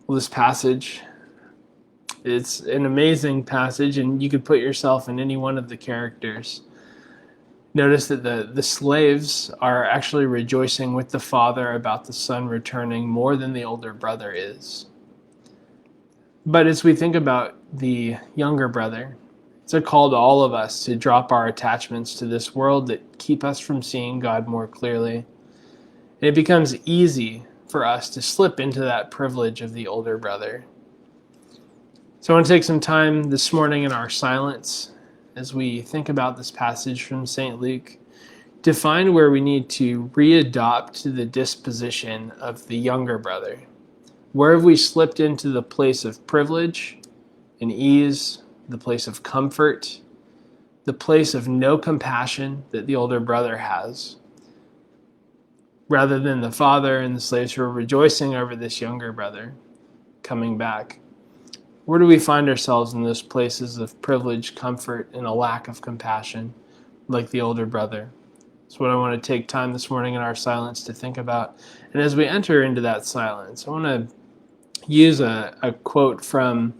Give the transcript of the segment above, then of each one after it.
Well, this passage, it's an amazing passage, and you could put yourself in any one of the characters. Notice that the slaves are actually rejoicing with the father about the son returning more than the older brother is. But as we think about the younger brother, it's a call to all of us to drop our attachments to this world that keep us from seeing God more clearly. And it becomes easy for us to slip into that privilege of the older brother. So I want to take some time this morning in our silence as we think about this passage from St. Luke to find where we need to readopt to the disposition of the younger brother. Where have we slipped into the place of privilege and ease, the place of comfort, the place of no compassion that the older brother has, rather than the father and the slaves who are rejoicing over this younger brother coming back? Where do we find ourselves in those places of privilege, comfort, and a lack of compassion, like the older brother? That's what I want to take time this morning in our silence to think about. And as we enter into that silence, I want to use a quote from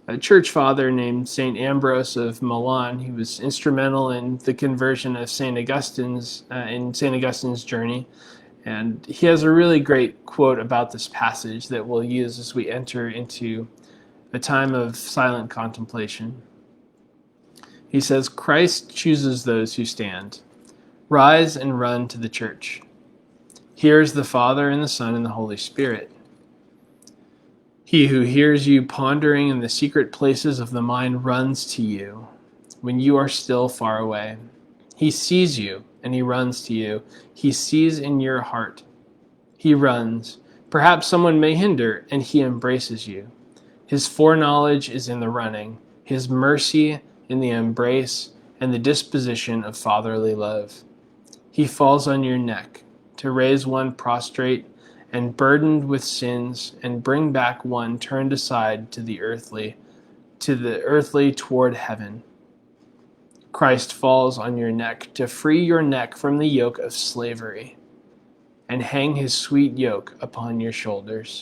a church father named St. Ambrose of Milan. He was instrumental in the conversion of St. Augustine's in St. Augustine's journey. And he has a really great quote about this passage that we'll use as we enter into a time of silent contemplation. He says, "Christ chooses those who stand. Rise and run to the church. Here is the Father and the Son and the Holy Spirit. He who hears you pondering in the secret places of the mind runs to you when you are still far away. He sees you and he runs to you. He sees in your heart. He runs. Perhaps someone may hinder and he embraces you. His foreknowledge is in the running, his mercy in the embrace, and the disposition of fatherly love. He falls on your neck to raise one prostrate and burdened with sins, and bring back one turned aside to the earthly toward heaven. Christ falls on your neck to free your neck from the yoke of slavery and hang his sweet yoke upon your shoulders."